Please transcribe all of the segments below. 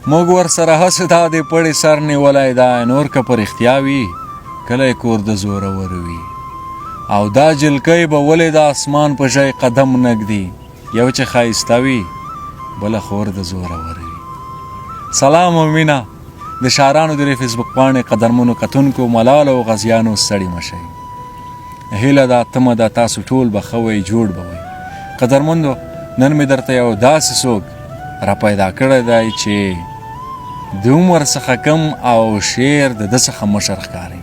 موږ ورسره هسې دا د پړې سر نیولی دا نور که په رښتیا وي کلی کور د زورور وي او دا جلکۍ به ولې د اسمان په ژی قدم نږدي یو چې ښایسته وي بله خور د زورور وي. سلام او مینه د شاعرانو د فیسبوک پاڼې قدرمنو کتونکو ملالو او غازیانو ستړي مشئ. هیله ده تمه ده تاسو ټول به ښه وئ جوړ به وئ. قدرمندو نن مې درته یو داسې څوک را پیدا کړی دی چې د عمر څخه کم او شعر د ده څخه مشر ښکاري.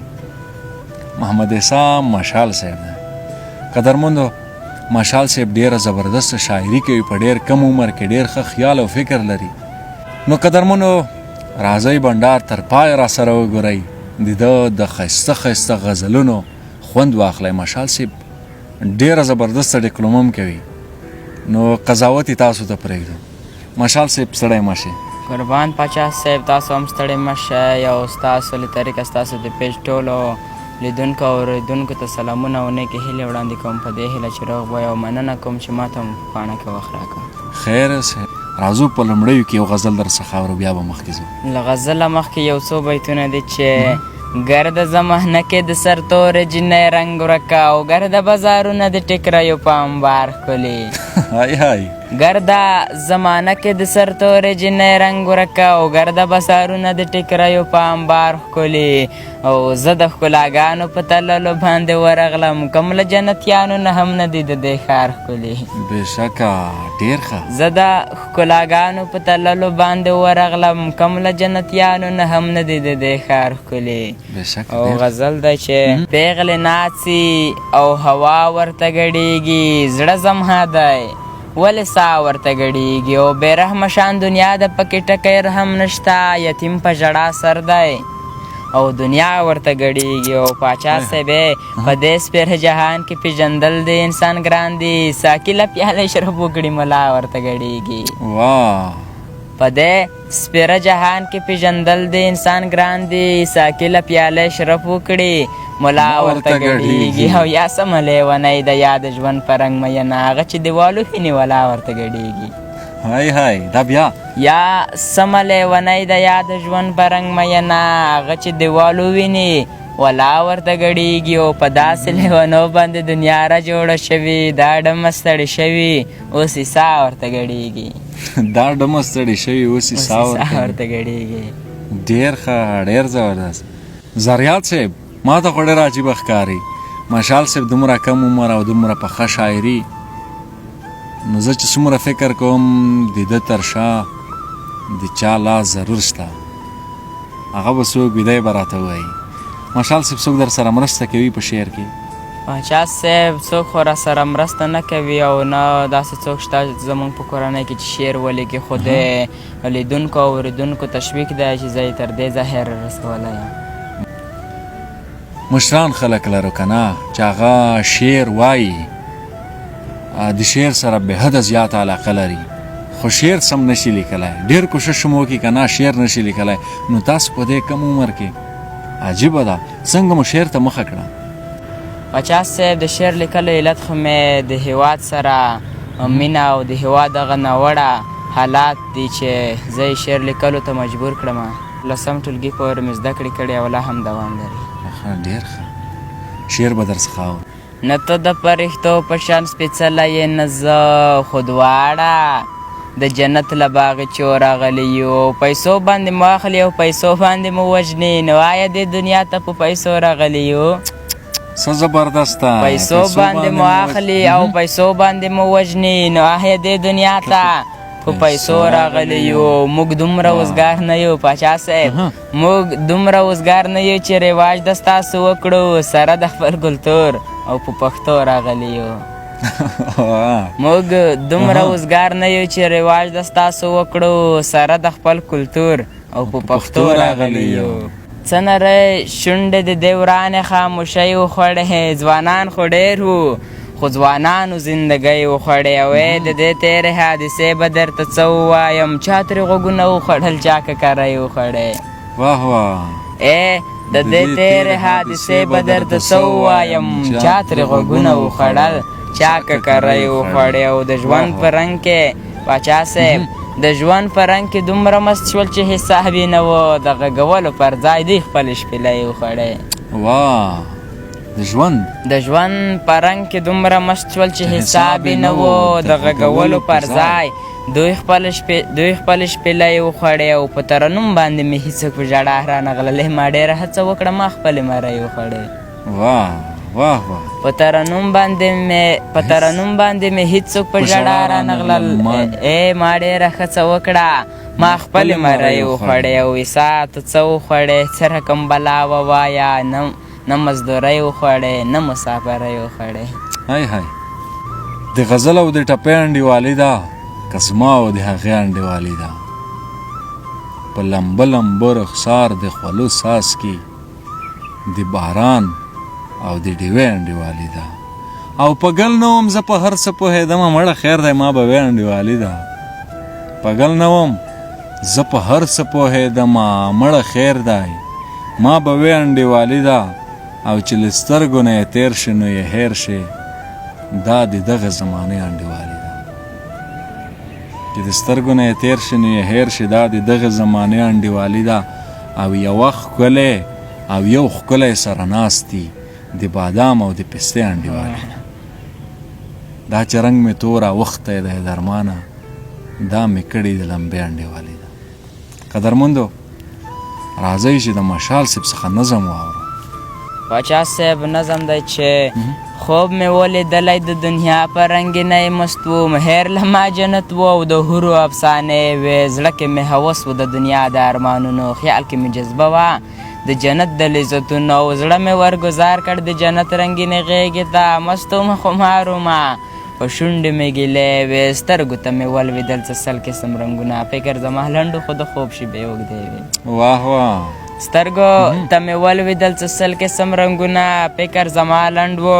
محمد عیسی مشال صاحب دی. قدرمندو مشال صاحب ډېره زبردست شاعري کوي، په ډېر کم عمر کې ډېر ښه خیال او فکر لري. نو قدرمنو راځئ بنډار تر پای را سره وګورئ، د ده د ښایسته ښایسته غزلونو خوند واخلئ. مشال صاحب ډېره زبردسته ډیکلومه کوي، نو قضاوت یې تاسو ته پرېږدو. مشال صاحب ستړی مه شئ. قربان پاچا صاحب تاسو هم ستړی مه شئ او ستاسو له طریقه ستاسو د پیج ټولو لیدونکو او اورېدونکو ته سلامونه او نیکې هیلې وړاندې کوم، په دې هیله چې روغ به او مننه کوم چې ما ته هم پاڼه کې وخت راکړه. خیر صاحب راځو په لومړیو کې یو غزل در څخه اورو بیا به مخکې ځو. له غزله مخکې یو څو بیتونه دي چې ګرد زمانه کې د سر تورې جنۍ رنګ ورکه او ګرد بازارونه د ټیکریو په انبار ښکلي. های های ګرده زمانه کې د سر تورې جنۍ رنګ ورکه او ګرده بازارونه د ټیکریو په انبار ښکلي او زه د ښکلاګانو په تللو باندې ورغلم کوم له جنتیانو نه هم نه دي د دې ښار ښکلي. بېشکه ډېر ښه. زه د ښکلاګانو په تللو باندې ورغلم کوم له جنتیانو نه هم نه دي د دې ښار ښکلي. او غزل دی چې پیغلې ناڅي او هوا ورته ګډېږي زړه زما دی ولې سا ورته ګډېږي او بې رحمه شان دنیا د پکې ټکی رحم نشته یتیم په ژړا سر دی او دنیا ورته ګډېږي او پاچا صاحب په دې سپېره جهان کې پېژندل د انسان ګران دي ساقي له پیالې شرب وکړي ملا ورته ګډېږي. واه په دې سپېره جهان کې پېژندل د انسان ګران دي ساقي له پیالې شرب وکړي ملا ورته ګډېږي او یا سمه لیونۍ د یاد ژوند په رنګ مینه هغه چې دیوالو ویني ولا ورته ګډېږي. های های دا بیا یا سمه لیونۍ د یاد ژوند په رنګ مینه هغه چې دیوالو ویني ولا ورته ګډېږي او په داسې لیونو باندې دنیا را جوړه شوې دا ډمه ستړې شوي اوس یې سا ورته ګډېږي. دا ډمه ستړې شوي اوس یې سا ورته ګډېږي. ډېر ښه ډېر زبردست. زریات صاحب ما ته خو ډېر عجیبه ښکاري. مشال صاحب دومره کم عمر او دومره پخه شاعري، نو زه چې څومره فکر کوم د ده تر شا د چا لاس ضرور شته، هغه به څوک وي دی به راته ووایي. مشال صاحب څوک در سره مرسته کوي په شعر کې؟ پاچا صاحب څوک خو را سره مرسته نه کوي او نه داسې څوک شته زموږ په کورنۍ کې چې شعر ولیکي، خو د لیدونکو او اورېدونکو تشویق دی چې زه یې تر دې ځایه رسولی یم. مشران خلک لرو که نه چې هغه شعر وایي د شعر سره بې حده زیات علاقه لري، خو شعر سم نشي لیکلی. ډېر کوشش هم وکړي که نه شعر نشي لیکلی. نو تاسو په دې کم عمر کې عجیبه ده څنګه مو شعر ته مخه کړه؟ پاچا صاحب د شعر لیکلو علت خو مې د هېواد سره مینه او د هېواد دغه ناوړه حالات دي چې زه یې شعر لیکلو ته مجبور کړم. لسم ټولګي پورې مې زده کړې کړې او لا هم دوام لري. ډېر ښه شعر به در څخه اورو. نه ته د فرښتو په شان سپېڅلی یې نه زه خو دواړه د جنت له باغچو راغلي یو پیسو باندې مو اخلي او پیسو باندې مو وژني نو آیا دې دنیا ته په پیسو راغلي یو څه زبردسته پیسو باندې مو اخلي او پیسو باندې مو وژني نو آیا دې دنیا ته په پیسو راغلی یو موږ دومره وزګار نه یو پاچا صاحب موږ دومره وزګار نه یو چې رواج د ستاسو وکړو سره د خپل کلتور او په پښتو راغلی یو موږ دومره وزګار نه یو چې رواج د ستاسو وکړو سره د خپل کلتور او په پښتو راغلی یو څه نری شونډې د دې ورانې خاموشۍ وخوړې ځوانان خو ډېر وو خو ځوانانو زندګۍ وخوړې او د دې تېرې حادثې به درته څه ووایم چا ترې غوږونه وخوړل چا ککری وخوړې واه واه د دې تېرې حادثې به درته څه ووایم چا ترې غوږونه وخوړل چا ککری وخوړې او د ژوند په رنګ کې پاچا صاحب د ژوند په رنګ کې دومره مست شول چې حساب یې نه و د غږولو پر ځای دوی خپل شپېلی وخوړی واه د ژوند په رنګ کې دومره مست شول چې حساب یې نه و د غږولو پر ځای دوی خپل شپېلی وخوړی او په ترنم باندې مې هېڅوک په ژړا رانغللی ما ډېره هڅه وکړه ما خپلې مرۍ وخوړې واه واه واه په ترنم باندې مې هېڅوک په ژړا رانغلل ما ډېره هڅه وکړه ما خپلې مرۍ وخوړې او عیسی ته څه وخوړې څه رقم بلا ووایه نه مزدورۍ وخوړې نه مسافرۍ وخوړې های های د غزل او د ټپې انډیوالي ده که زما او د هغې انډیوالي ده په لمبه لمبه رخسار د خولو ساس کې د باران او د ډیوې انډیوالي ده او په ګل نه وم زه په هر څه پوهېدمه مړه خیر دی ما به وې انډیوالي ده په ګل نه وم زه په هر څه پوهېدمه مړه خیر دی ما به وې انډیوالي ده او چې له سترګو نه یې تېر شي نو یې هېر شي دا د دغه زمانې انډیوالي ده چې د سترګو نه یې تېر شي نو یې هېر شي دا د دغه زمانې انډیوالي ده او یوه ښکلی او یو ښکلی سره ناست دي د بادام او د پستې انډیوالي ده دا چې رنګ مې تور اوښتی دی درمانه دا مې کړي د لمبې انډیوالي ده قدرمندو راځئ چې د مشال صاحب څخه نظم واورو پاچا صاحب نظم دی چې خوب مې ولیدلی د دنیا په رنګینۍ مست وم هیر له ما جنت و او د حورو افسانې وې زړه کې مې هوس و د دنیا د ارمانونو خیال کې مې جذبه وه د جنت د لذتونو او زړه مې ورګزار کړ د جنت رنګینې غېږې ته مست ومه خمار ومه په شونډې مې ګیلې وې سترګو ته مې ولوېدل څه سل قسم رنګونه فکر زما لنډو خو د خوب شېبې اوږدې وې واه واه سترګو ته مې ولوېدل څه سل قسم رنګونه فکر زما لنډ و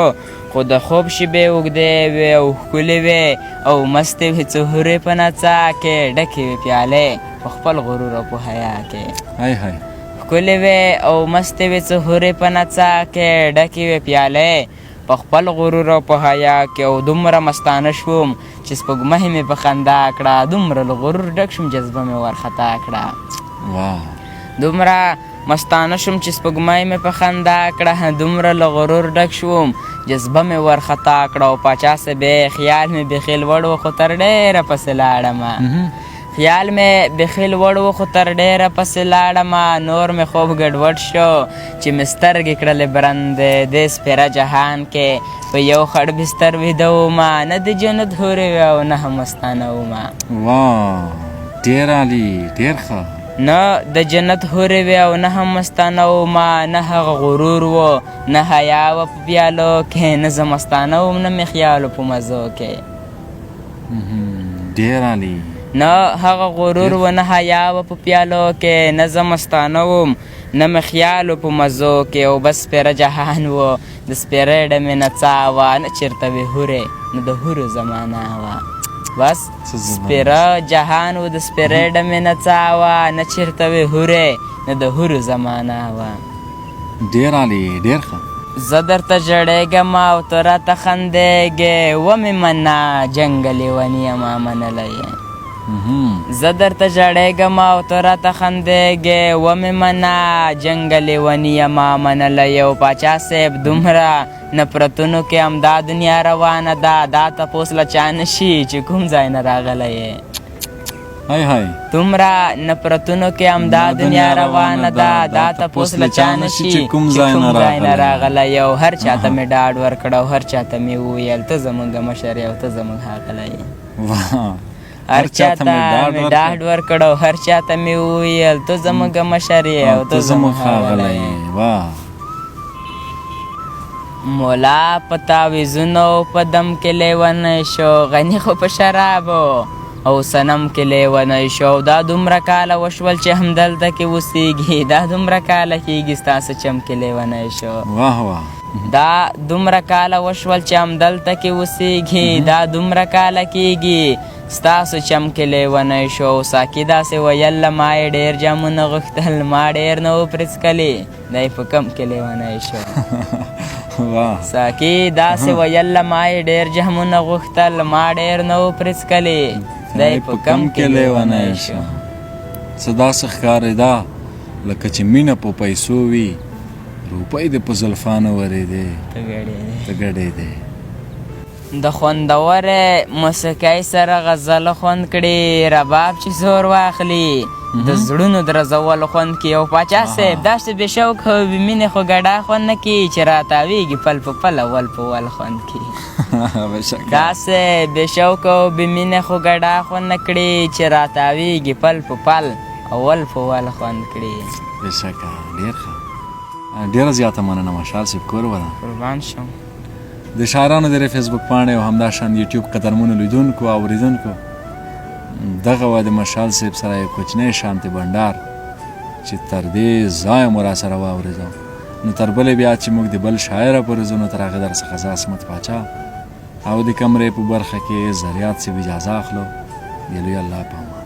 خو د خوب شېبې اوږدې وې او ښکلې وې او مستې وې څه هورې په نڅا کې ډکې وې پیالې په خپل غرور او په حیا کې های های ښکلې وې او مستې وې څه هورې په نڅا کې ډکې وې پیالې په خپل غرور او په حیا کې او دومره مستانه شوم چې سپوږمۍ مې په خندا کړه دومره له غرور ډک شوم جذبه مې ورخطا کړه واه دومره مستانه شوم چې سپوږمۍ مې په خندا کړه دومره له غرور ډک شوم جذبه مې ورخطا کړه او پاچا صاحب خیال مې بخیل وړ و خو تر ډېره پسې لاړمه خیال مې بخیل وړ و خو تر ډېره پسې لاړمه نور مې خوب ګډوډ شو چې مې سترګې کړلې برند دې سپېره جهان کې په یو خړ بستر ویده ومه نه د جنت هورې وې او نه هم مستانه ومه واه ډېر عالي ډېر ښه نه د جنت هورې وې او نه هم مستانه ومه نه هغه غرور و نه حیا وه په پیالو کې نه زه مستانه وم نه مې خیال په مزو کې ډېر عالي نه هغه غرور و نه حیا وه په پیالو کې نه زه مستانه وم نه مې خیال په مزو کې او بس سپېره جهان و د سپېرې ډمې نڅا وه نه چېرته وې هورې نه د هورو زمانه وه بس سپېره جهان و د سپېرې ډمې نڅا وه نه چېرته وې هورې نه د هورو زمانه وه ډېر عالي ډېر ښه زه درته ژړېږم او ته راته خندېږې ومې منه جنګ لیوني ما منلی زه درته ژړېږم او ته راته خندېږې ومې منه جنګ لیوني ما منلی او پاچا صاحب دومره نفرتونو کې همدا دنیا روانه ده دا تپوس له چا نه شي چې کوم ځای نه راغلی یې های های دومره نفرتونو کې همدا دنیا روانه ده دا تپوس له چا نه شي چې کوم ځای نه راغلی او هر چاته مې ډاډ ورکړ او هر چاته مې وویل ته زموږ مشر یې او ته زموږ ښاغلی یې هر چاته مې ډاډ ورکړ او هر چاته مې وویل ته زموږ مشر یې او ته زموږ ښاغلی یې مولا په تعویذونو په دم کې لیونی شو غني خو په شرابو او صنم کې لیونی شو دا دومره کاله وشول چې همدلته کې اوسېږي دا دومره کاله کېږي ستاسو چم کې لیونی شو واه واه دا دومره کاله وشول چې همدلته کې اوسېږي دا دومره کاله کېږي ستاسو چم کې لیونی شو ساقي داسې ویل ما یې ډېر جامونه غوښتل ما ډېر نه و پرې څکلي دی په کم کې لیونی شو ساقي داسې ویل ما یې ډېر جامونه غوښتل ما ډېر نه و پرې څکلي دی په کم کې لیونی شو. څه داسې ښکارېده لکه چې مینه په پیسو وي، روپۍ دې په زلفانو ورېدې ته ګډېدې. د خوندورې موسیقۍ سره غزل خوند کړي، رباب چې زور واخلي د زړونو درزولو خوند کړي. او پاچا صاحب داسې بې شوق او بې مینې خو ګډا خوند نه کړي چې راتاویږي پل په پل اول په ول خوند کړي. داسې بې شوق او بې مینې خو ګډا خوند نه کړي چې راتاویږي پل په پل اول په ول خوند کړي. بېشکه ډېر ښه، ډېره زیاته مننه مشال صاحب. کور وده قربان شم. د شاعرانو د فیسبوک پاڼې او همداشان یوټیوب قدرمنو لیدونکو او اورېدونکو، دغه وه د مشال صاحب سره یو کوچنی شانتې بنډار چې تر دې ځایه مو راسره واورېده. نو تر بلې بیا چې موږ د بل شاعره پورې ځو، نو تر هغې در څخه زه عصمت پاچا او د کمرې په برخه کې زریات صاحب اجازه اخلو. د لوی الله په امان.